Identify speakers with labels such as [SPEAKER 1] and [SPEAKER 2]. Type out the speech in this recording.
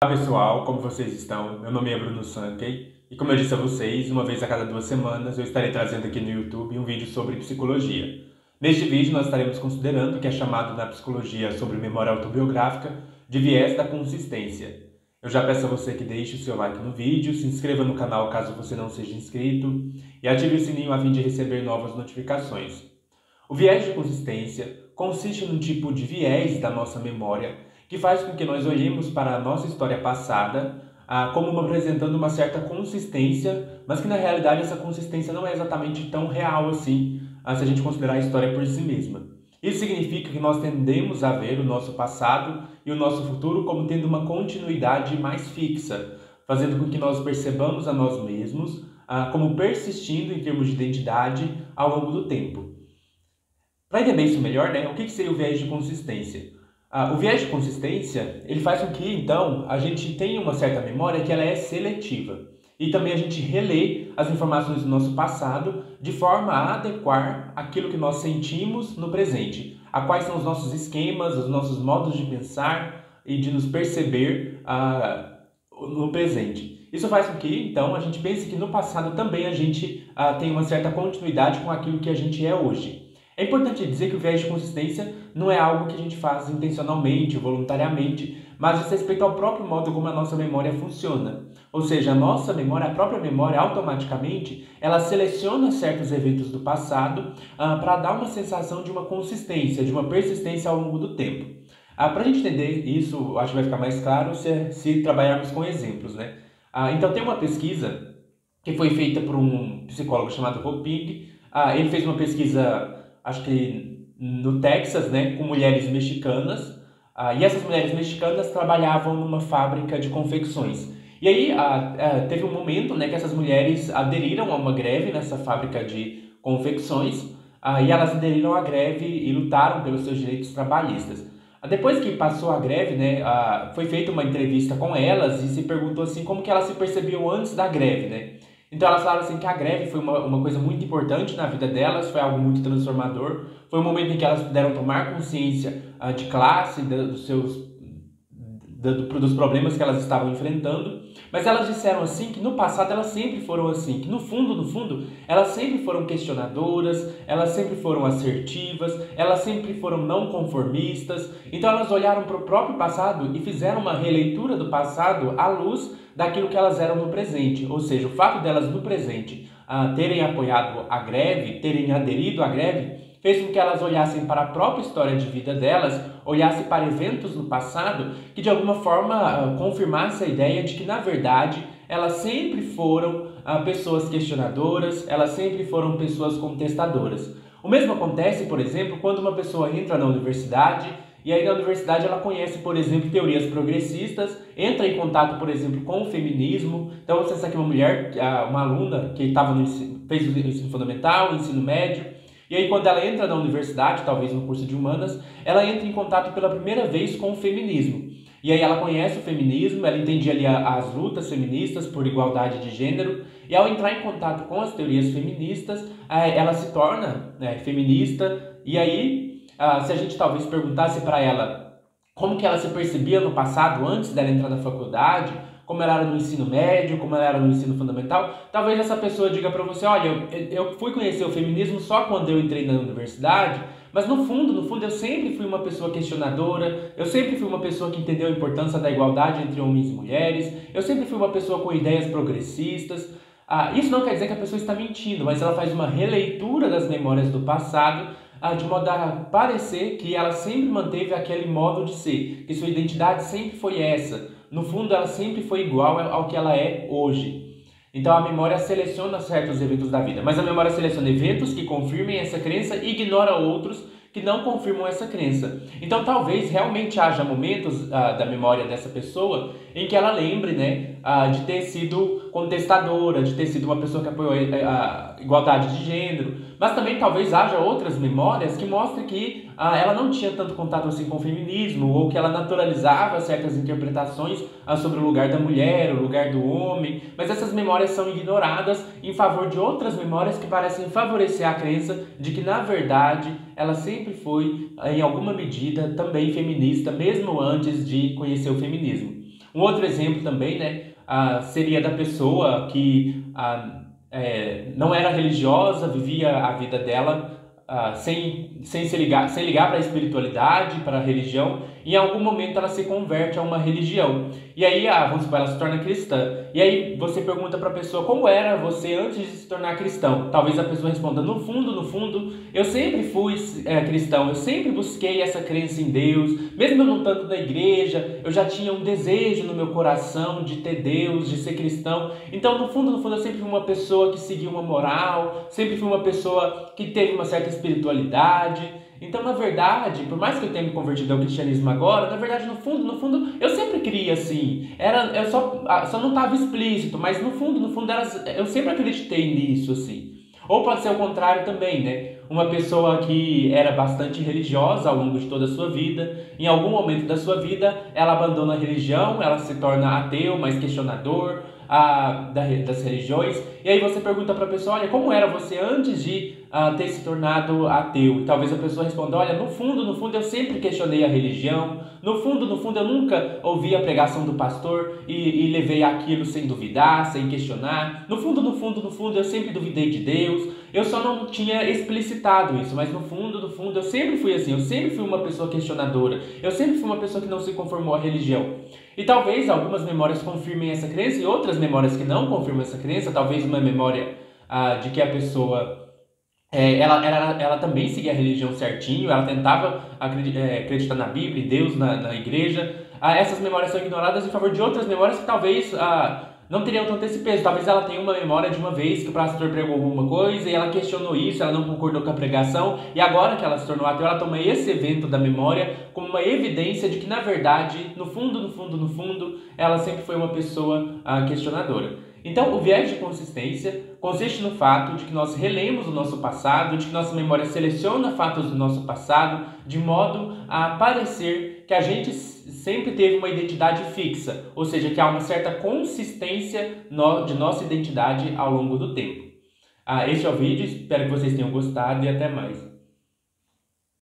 [SPEAKER 1] Olá pessoal, como vocês estão? Meu nome é Bruno Sankey e como eu disse a vocês, uma vez a cada 2 semanas eu estarei trazendo aqui no YouTube um vídeo sobre psicologia. Neste vídeo nós estaremos considerando o que é chamado na psicologia sobre memória autobiográfica de viés da consistência. Eu já peço a você que deixe o seu like no vídeo, se inscreva no canal caso você não seja inscrito e ative o sininho a fim de receber novas notificações. O viés de consistência consiste num tipo de viés da nossa memória que faz com que nós olhemos para a nossa história passada como apresentando uma certa consistência, mas que na realidade essa consistência não é exatamente tão real assim, se a gente considerar a história por si mesma. Isso significa que nós tendemos a ver o nosso passado e o nosso futuro como tendo uma continuidade mais fixa, fazendo com que nós percebamos a nós mesmos como persistindo em termos de identidade ao longo do tempo. Para entender isso melhor, o que seria o viés de consistência? O viés de consistência, ele faz com que, então, a gente tenha uma certa memória que ela é seletiva. E também a gente relê as informações do nosso passado de forma a adequar aquilo que nós sentimos no presente. A quais são os nossos esquemas, os nossos modos de pensar e de nos perceber no presente. Isso faz com que, então, a gente pense que no passado também a gente tem uma certa continuidade com aquilo que a gente é hoje. É importante dizer que o viés de consistência não é algo que a gente faz intencionalmente, voluntariamente, mas diz respeito ao próprio modo como a nossa memória funciona. Ou seja, a nossa memória, a própria memória, automaticamente, ela seleciona certos eventos do passado para dar uma sensação de uma consistência, de uma persistência ao longo do tempo. Para a gente entender isso, acho que vai ficar mais claro se trabalharmos com exemplos, então tem uma pesquisa que foi feita por um psicólogo chamado Hoping. Ele fez uma pesquisa, acho que no Texas, com mulheres mexicanas, e essas mulheres mexicanas trabalhavam numa fábrica de confecções. E aí teve um momento que essas mulheres aderiram a uma greve nessa fábrica de confecções, e elas aderiram à greve e lutaram pelos seus direitos trabalhistas. Depois que passou a greve, foi feita uma entrevista com elas e se perguntou assim como que elas se percebiam antes da greve, Então elas falaram assim que a greve foi uma coisa muito importante na vida delas, foi algo muito transformador, foi um momento em que elas puderam tomar consciência de classe, dos problemas que elas estavam enfrentando, mas elas disseram assim que no passado elas sempre foram assim, que no fundo, elas sempre foram questionadoras, elas sempre foram assertivas, elas sempre foram não conformistas. Então elas olharam para o próprio passado e fizeram uma releitura do passado à luz daquilo que elas eram no presente, ou seja, o fato delas no presente terem apoiado a greve, terem aderido à greve, fez com que elas olhassem para a própria história de vida delas, olhassem para eventos no passado que de alguma forma confirmasse a ideia de que na verdade elas sempre foram pessoas questionadoras, elas sempre foram pessoas contestadoras. O mesmo acontece, por exemplo, quando uma pessoa entra na universidade e aí na universidade ela conhece, por exemplo, teorias progressistas, entra em contato, por exemplo, com o feminismo. Então, você sabe que uma mulher, uma aluna que fez o ensino fundamental, o ensino médio, e aí quando ela entra na universidade, talvez no curso de humanas, ela entra em contato pela primeira vez com o feminismo. E aí ela conhece o feminismo, ela entende ali as lutas feministas por igualdade de gênero, e ao entrar em contato com as teorias feministas, ela se torna feminista, e aí se a gente talvez perguntasse para ela como que ela se percebia no passado, antes dela entrar na faculdade, como ela era no ensino médio, como ela era no ensino fundamental, talvez essa pessoa diga para você, olha, eu fui conhecer o feminismo só quando eu entrei na universidade, mas no fundo eu sempre fui uma pessoa questionadora, eu sempre fui uma pessoa que entendeu a importância da igualdade entre homens e mulheres, eu sempre fui uma pessoa com ideias progressistas. Isso não quer dizer que a pessoa está mentindo, mas ela faz uma releitura das memórias do passado, de modo a parecer que ela sempre manteve aquele modo de ser, que sua identidade sempre foi essa. No fundo, ela sempre foi igual ao que ela é hoje. Então, a memória seleciona certos eventos da vida, mas a memória seleciona eventos que confirmem essa crença e ignora outros que não confirmam essa crença. Então, talvez realmente haja momentos da memória dessa pessoa em que ela lembre, de ter sido contestadora, de ter sido uma pessoa que apoiou a igualdade de gênero, mas também talvez haja outras memórias que mostrem que ela não tinha tanto contato assim com o feminismo, ou que ela naturalizava certas interpretações sobre o lugar da mulher, o lugar do homem, mas essas memórias são ignoradas em favor de outras memórias que parecem favorecer a crença de que, na verdade, ela sempre foi, em alguma medida, também feminista, mesmo antes de conhecer o feminismo. Um outro exemplo também, né, seria da pessoa que não era religiosa, vivia a vida dela sem ligar para a espiritualidade, para a religião, e em algum momento ela se converte a uma religião. E aí, vamos supor, ela se torna cristã. E aí você pergunta para a pessoa como era você antes de se tornar cristão. Talvez a pessoa responda, no fundo, eu sempre fui cristão, eu sempre busquei essa crença em Deus, mesmo eu não estando na igreja, eu já tinha um desejo no meu coração de ter Deus, de ser cristão. Então, no fundo, eu sempre fui uma pessoa que seguia uma moral, sempre fui uma pessoa que teve uma certa espiritualidade. Então, na verdade, por mais que eu tenha me convertido ao cristianismo agora, na verdade, no fundo, eu sempre queria assim. Eu só não estava explícito, mas no fundo, eu sempre acreditei nisso, assim. Ou pode ser o contrário também, né? Uma pessoa que era bastante religiosa ao longo de toda a sua vida, em algum momento da sua vida, ela abandona a religião, ela se torna ateu, mais questionador das religiões, e aí você pergunta para a pessoa, olha, como era você antes de ter se tornado ateu? E talvez a pessoa responda, olha, no fundo, eu sempre questionei a religião, no fundo, eu nunca ouvi a pregação do pastor e levei aquilo sem duvidar, sem questionar, no fundo, eu sempre duvidei de Deus, eu só não tinha explicitado isso, mas no fundo, eu sempre fui assim, eu sempre fui uma pessoa questionadora, eu sempre fui uma pessoa que não se conformou à religião. E talvez algumas memórias confirmem essa crença e outras memórias que não confirmam essa crença, talvez uma memória de que a pessoa ela também seguia a religião certinho, ela tentava acreditar na Bíblia, em Deus, na igreja. Essas memórias são ignoradas em favor de outras memórias que talvez não teriam tanto esse peso. Talvez ela tenha uma memória de uma vez que o pastor pregou alguma coisa e ela questionou isso, ela não concordou com a pregação, e agora que ela se tornou ateu, ela toma esse evento da memória como uma evidência de que, na verdade, no fundo, ela sempre foi uma pessoa questionadora. Então, o viés de consistência consiste no fato de que nós relemos o nosso passado, de que nossa memória seleciona fatos do nosso passado, de modo a parecer que a gente sempre teve uma identidade fixa, ou seja, que há uma certa consistência de nossa identidade ao longo do tempo. Este é o vídeo, espero que vocês tenham gostado e até mais.